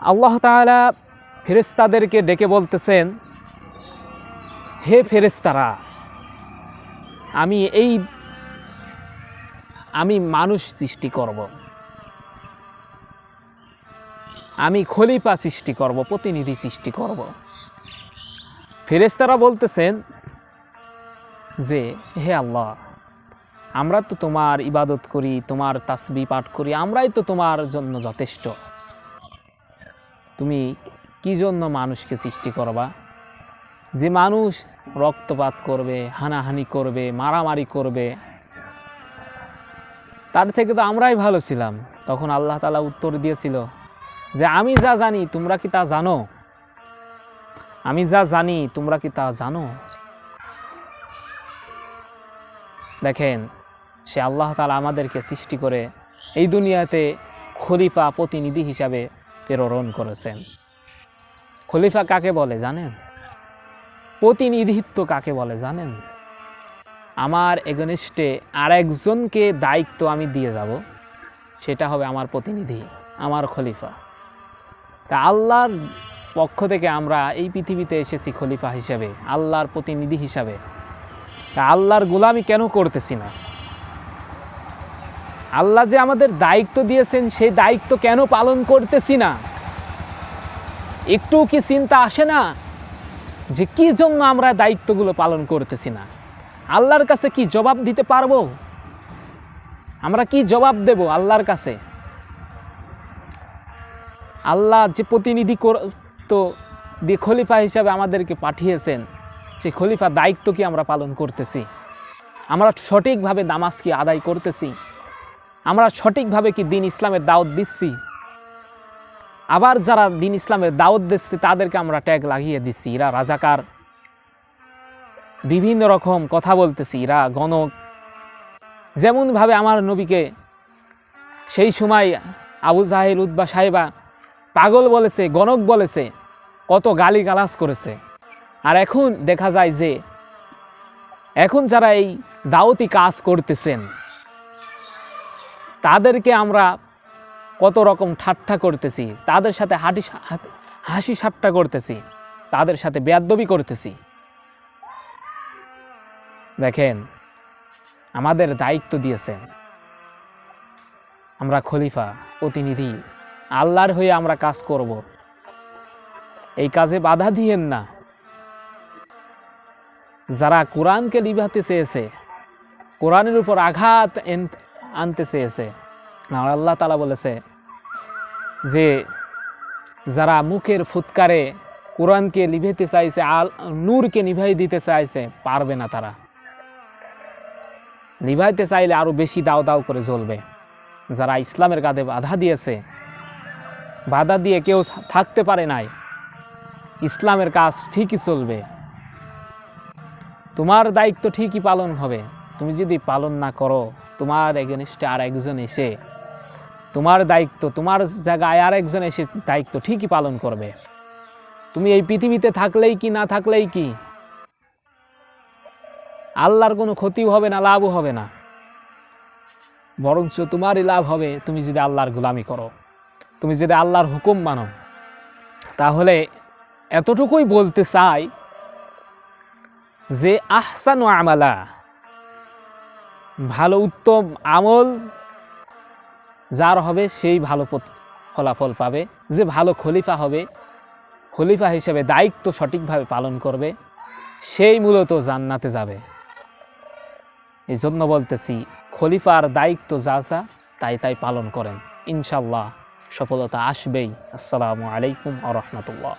আল্লাহ তাআলা ফেরেশতাদেরকে ডেকে বলতেছেন, হে ফেরেশতারা, আমি মানুষ সৃষ্টি করব, আমি খলিফা সৃষ্টি করব, প্রতিনিধি সৃষ্টি করব। ফেরেশতারা বলতেছেন যে হে আল্লাহ, আমরা তো তোমার ইবাদত করি, তোমার তাসবিহ পাঠ করি, আমরাই তো তোমার জন্য যথেষ্ট। তুমি কি জন্য মানুষকে সৃষ্টি করবা? যে মানুষ রক্তপাত করবে, হানাহানি করবে, মারামারি করবে, তার থেকে তো আমরাই ভালো ছিলাম। তখন আল্লাহ তাআলা উত্তর দিয়েছিল যে আমি যা জানি তোমরা কি তা জানো? আমি যা জানি তোমরা কি তা জানো? দেখেন, সে আল্লাহ তাআলা আমাদেরকে সৃষ্টি করে এই দুনিয়াতে খলিফা প্রতিনিধি হিসাবে প্রেরণ করেছেন। খলিফা কাকে বলে জানেন? প্রতিনিধিত্ব কাকে বলে জানেন? আমার এগেনস্টে আর একজনকে দায়িত্ব আমি দিয়ে যাব, সেটা হবে আমার প্রতিনিধি, আমার খলিফা। তা আল্লাহর পক্ষ থেকে আমরা এই পৃথিবীতে এসেছি খলিফা হিসাবে, আল্লাহর প্রতিনিধি হিসাবে। তা আল্লাহর গোলামি কেন করতেছি না? আল্লাহ যে আমাদের দায়িত্ব দিয়েছেন সেই দায়িত্ব কেন পালন করতেছি না? একটু কি চিন্তা আসে না যে কি জন্য আমরা দায়িত্বগুলো পালন করতেছি না? আল্লাহর কাছে কি জবাব দিতে পারবো? আমরা কি জবাব দেব আল্লাহর কাছে? আল্লাহ যে প্রতিনিধি তো দিয়ে খলিফা হিসাবে আমাদেরকে পাঠিয়েছেন, সেই খলিফার দায়িত্ব কি আমরা পালন করতেছি? আমরা সঠিকভাবে নামাজ কি আদায় করতেছি? আমরা সঠিকভাবে কি দ্বীন ইসলামের দাওয়াত দিচ্ছি? আবার যারা দ্বীন ইসলামের দাওয়াত দিচ্ছে তাদেরকে আমরা ট্যাগ লাগিয়ে দিচ্ছি এরা রাজাকার, বিভিন্ন রকম কথা বলতেছি, এরা গণক। যেমনভাবে আমার নবীকে সেই সময় আবু জাহেল, উতবা, সাইবা পাগল বলেছে, গণক বলেছে, কত গালিগালাজ করেছে। আর এখন দেখা যায় যে এখন যারা এই দাওয়াতি কাজ করতেছেন তাদেরকে আমরা কত রকম ঠাট্টা করতেছি, তাদের সাথে হাসি ঠাট্টা করতেছি, তাদের সাথে বেয়াদবি করতেছি। দেখেন, আমাদের দায়িত্ব দিয়েছেন, আমরা খলিফা, প্রতিনিধি, আল্লাহর হয়ে আমরা কাজ করব। এই কাজে বাধা দিয়েন না। যারা কোরআনকে লিভাতে চেয়েছে, কোরআনের উপর আঘাত আনতে চেয়েছে, আল্লাহ তাআলা বলেছে যে যারা মুখের ফুৎকারে কোরআনকে লিভাতে চাইছে, নূরকে নিভাই দিতে চাইছে, পারবে না। তারা নিভাইতে চাইলে আরো বেশি দাও দাও করে জ্বলবে। যারা ইসলামের কাঁধে বাধা দিয়েছে, বাধা দিয়ে কেউ থাকতে পারে নাই, ইসলামের কাজ ঠিকই চলবে। তোমার দায়িত্ব ঠিকই পালন হবে। তুমি যদি পালন না করো, তোমার এগেনস্টে আর একজন এসে তোমার দায়িত্ব, তোমার জায়গায় আর একজন এসে দায়িত্ব ঠিকই পালন করবে। তুমি এই পৃথিবীতে থাকলেই কি না থাকলেই কি, আল্লাহর কোনো ক্ষতিও হবে না, লাভও হবে না, বরঞ্চ তোমারই লাভ হবে তুমি যদি আল্লাহর গোলামি করো, তুমি যদি আল্লাহর হুকুম মানো। তাহলে এতটুকুই বলতে চাই যে আহসানু আমালা, ভালো উত্তম আমল যার হবে সেই ভালো ফলাফল পাবে। যে ভালো খলিফা হবে, খলিফা হিসেবে দায়িত্ব সঠিকভাবে পালন করবে, সেই মূলত জান্নাতে যাবে। এই জন্য বলতেছি, খলিফার দায়িত্ব যা যা তাই তাই পালন করেন, ইনশাল্লাহ সফলতা আসবেই। আসসালামু আলাইকুম ওয়া রাহমাতুল্লাহ।